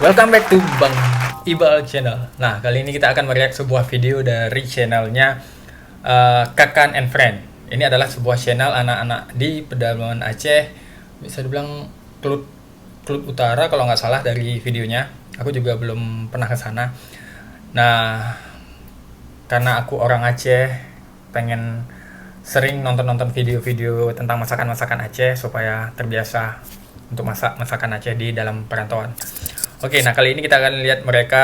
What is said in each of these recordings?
Welcome back to Bang Ibal Channel. Nah, kali ini kita akan mereact sebuah video dari channelnya Kakan and Friend. Ini adalah sebuah channel anak-anak di pedalaman Aceh. Bisa dibilang Klut Utara kalau nggak salah dari videonya. Aku juga belum pernah ke sana. Nah, karena aku orang Aceh, pengen sering nonton-nonton video-video tentang masakan-masakan Aceh supaya terbiasa untuk masak masakan Aceh di dalam perantauan. Oke, nah kali ini kita akan lihat mereka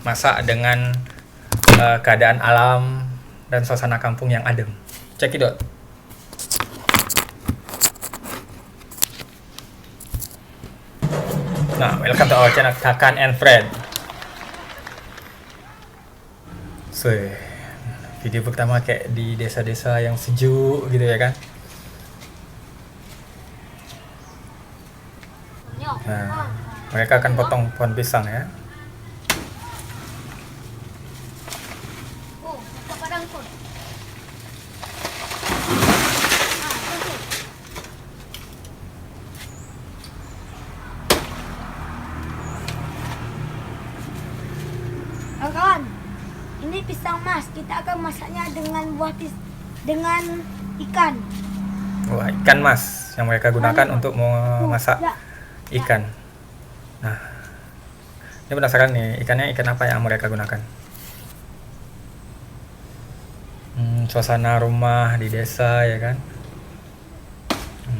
masak dengan keadaan alam dan suasana kampung yang adem. Check it out. Nah, welcome to our channel Kakan and Friend. So, video pertama kayak di desa-desa yang sejuk gitu ya kan. Nah, mereka akan potong pohon pisang ya. Kawan, ini pisang mas. Kita akan masaknya dengan dengan ikan. Wah, ikan mas yang mereka gunakan untuk memasak ikan. Nah, ini penasaran nih, ikannya ikan apa yang mereka gunakan? Suasana rumah di desa ya kan.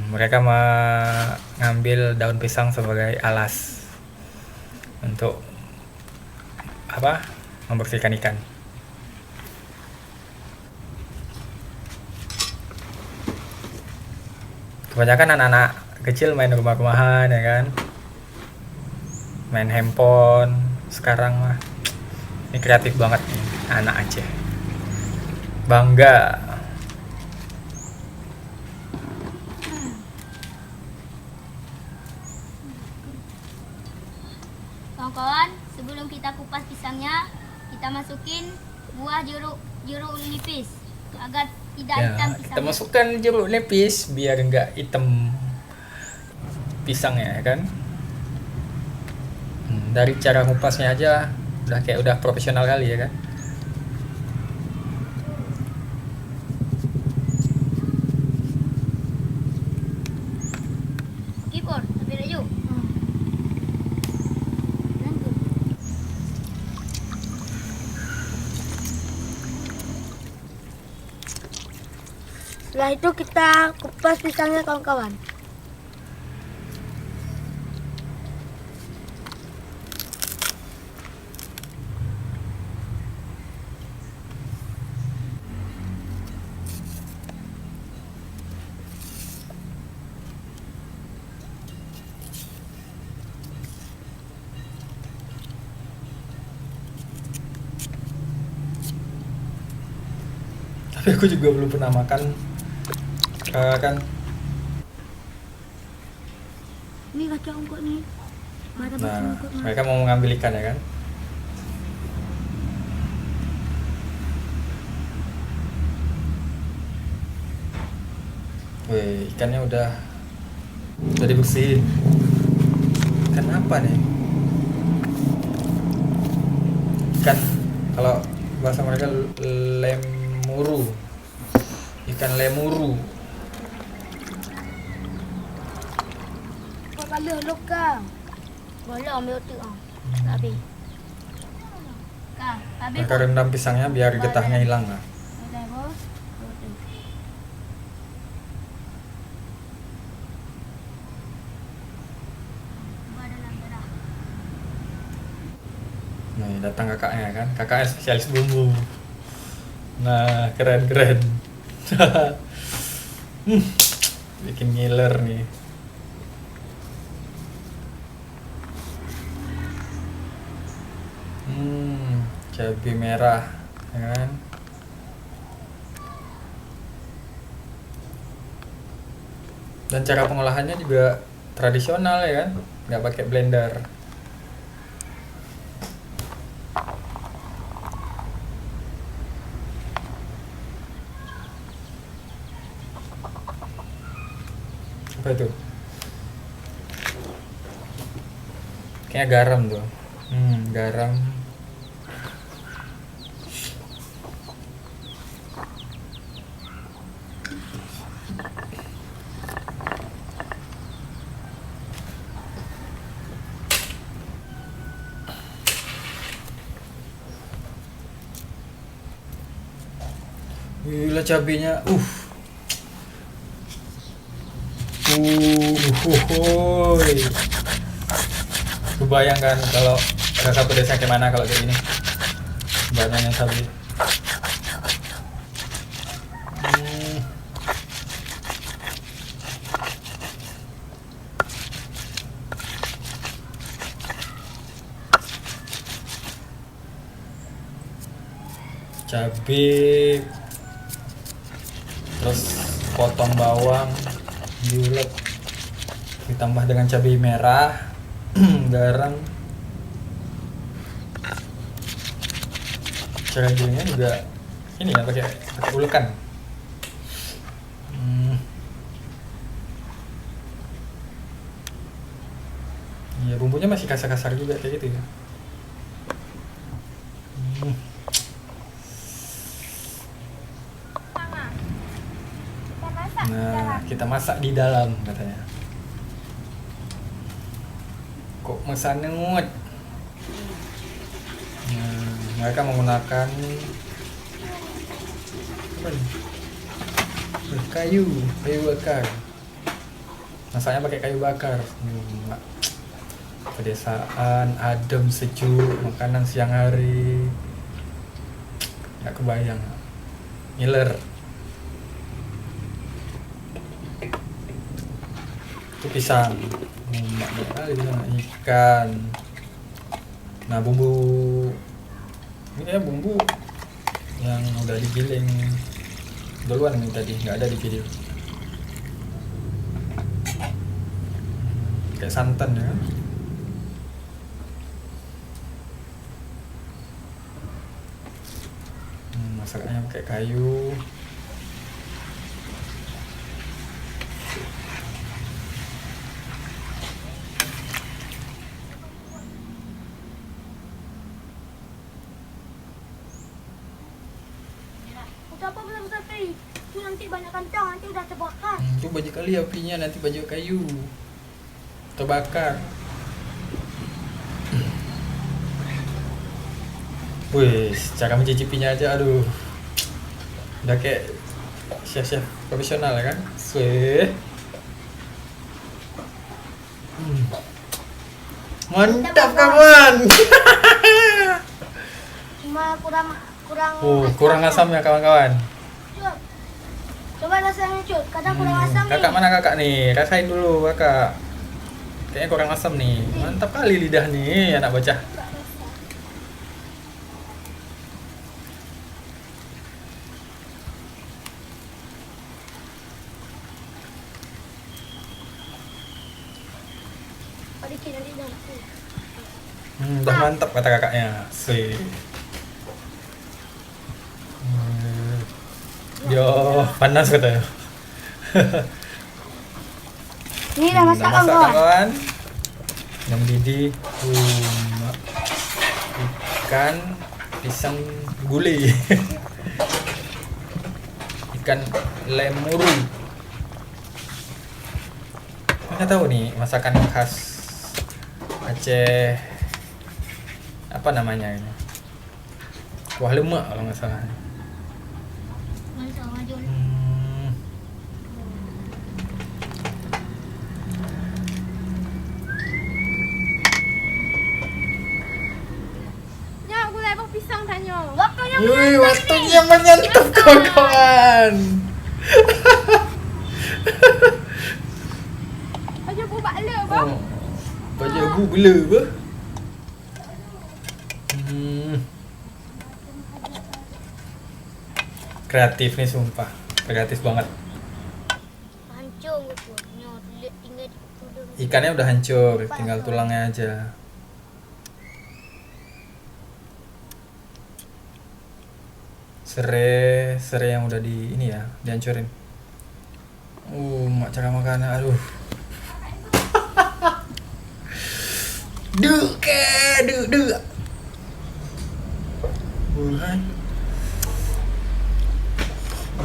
Mereka mengambil daun pisang sebagai alas untuk apa? Membersihkan ikan. Kebanyakan anak-anak kecil main rumah-rumahan ya kan, main handphone sekarang mah. Ini kreatif banget nih anak Aceh, bangga. Kawan-kawan, sebelum kita kupas pisangnya, kita masukin buah jeruk nipis agar tidak hitam Ya, pisang. kita masukkan jeruk nipis biar enggak hitam pisangnya ya kan. Dari cara ngupasnya aja udah profesional kali ya kan. Kipor, ambil yuk. Setelah itu kita kupas pisangnya kawan-kawan. Tapi aku juga belum pernah makan kan. Ini kaca ungkut nih. Nah, mereka mau mengambil ikan ya kan. Wih, ikannya udah dibersihin. Ikan apa nih? Ikan, kalau bahasa mereka lemuru. Ikan lemuru. Kau kalau lokal. Boleh ambil tu habis. Kak, habis. Mereka rendam pisangnya biar getahnya hilang lah. Nih datang kakaknya kan, kakaknya spesialis bumbu. Nah, keren. Bikin ngiler nih. Cabai merah ya kan. Dan cara pengolahannya juga tradisional ya kan, nggak pakai blender. Apa itu? Kayaknya garam tuh. Garam. Gila cabenya. Uhuhuy. Kebayangkan kalau rasa pedasnya gimana kalau kayak gini. Banyaknya cabai. Cabai, terus potong bawang, diulek, ditambah dengan cabai merah, garam. Cara gilingnya juga ini ya, pakai ulekan. Ya bumbunya masih kasar-kasar juga kayak gitu ya. Nah, kita masak di dalam katanya. Kok mesanut? Nah, mereka menggunakan apa nih? kayu bakar. Masaknya pakai kayu bakar. Pedesaan, adem, sejuk, makanan siang hari. Nggak kebayang. Ngiler. Itu pisang, ikan. Nah bumbu ini kayak bumbu yang udah digiling duluan ini tadi, nggak ada di video. Kayak santan ya. Masaknya pakai kayu. Apa besar-besar tadi? Itu nanti banyak kentang, nanti udah terbakar. Itu banyak kali apinya, nanti baju kayu terbakar. Wih, cara mencicipinya aja, aduh, udah kayak chef-chef profesional ya kan? Wih, mantap kawan. Cuma kurang Kurang asam ya kawan-kawan. Coba rasanya cut, kadang kurang asam nih. Kakak mana kakak nih? Rasain dulu kakak. Kayaknya kurang asam nih. Mantap kali lidah nih anak bocah. Udah mantap kata kakaknya. Sih. Yo, panas katanya. Ini udah masak kawan. Yang mendidih. Ikan pisang gulai. Ikan lemuru. Nggak tahu nih masakan khas Aceh, apa namanya ini? Kuah lemak kalau nggak salah. Pisang tanya. Wih, waktunya menyantap kawan-kawan. Baju bu bakla bang. Baju bu bela apa? Kreatif nih sumpah, kreatif banget. Hancur Ikannya udah hancur, tinggal tulangnya aja. Serai yang udah di ini ya, dihancurin. Mak cara makannya, aduh. Duk ke, duk. Hai.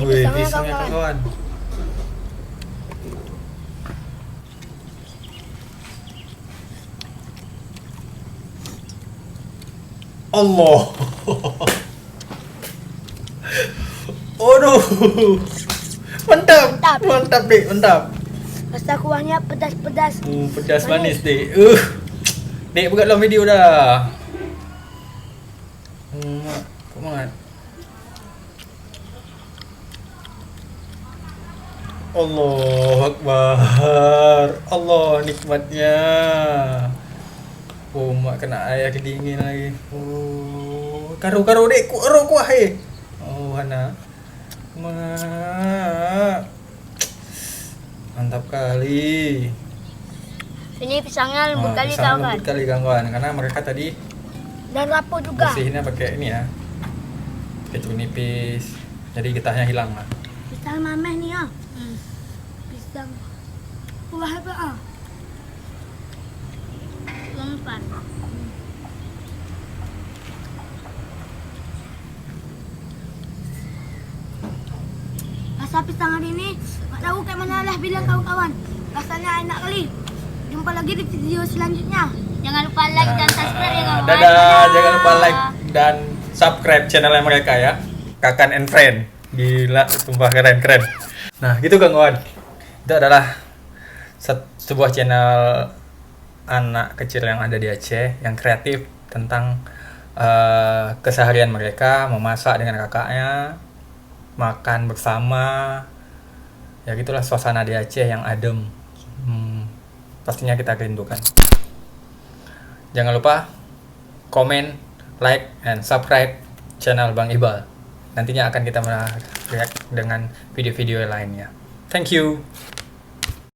Wih, pisangnya kawan. Allah. Aduh. Mantap, Dek, mantap. Rasa kuahnya pedas-pedas. Pedas manis, Dek. Dek, buka dalam video dah. Kok banget. Allahu Akbar. Allah nikmatnya. Oh, mak kena air kedingin lagi. Oh, karo Dek, kuah Oh, Hana. Mak. Mantap kali. Ini pisangnya lembut kali pisang kawan. lembut kali kawan, karena mereka tadi Dan rapuh juga. bersihinnya pakai ini ya. Keju nipis. Jadi getahnya hilang lah. Pisang mameh nih ya. Pisang. Kuah apa ah? Lempar. Rasa pisang hari ini tak tahu kayak mana lah bilang kawan-kawan. Rasanya enak kali. Jumpa lagi di video selanjutnya. Jangan lupa like dan subscribe ya kawan. Dadah, jangan lupa like dan subscribe channelnya mereka ya. Kakan and Friend. Gila, sumpah keren. Nah, gitu kawan. Itu adalah sebuah channel anak kecil yang ada di Aceh yang kreatif tentang keseharian mereka memasak dengan kakaknya, makan bersama. Ya gitulah suasana di Aceh yang adem. Pastinya kita rindukan. Jangan lupa komen, like, and subscribe channel Bang Ibal. Nantinya akan kita react dengan video-video lainnya. Thank you.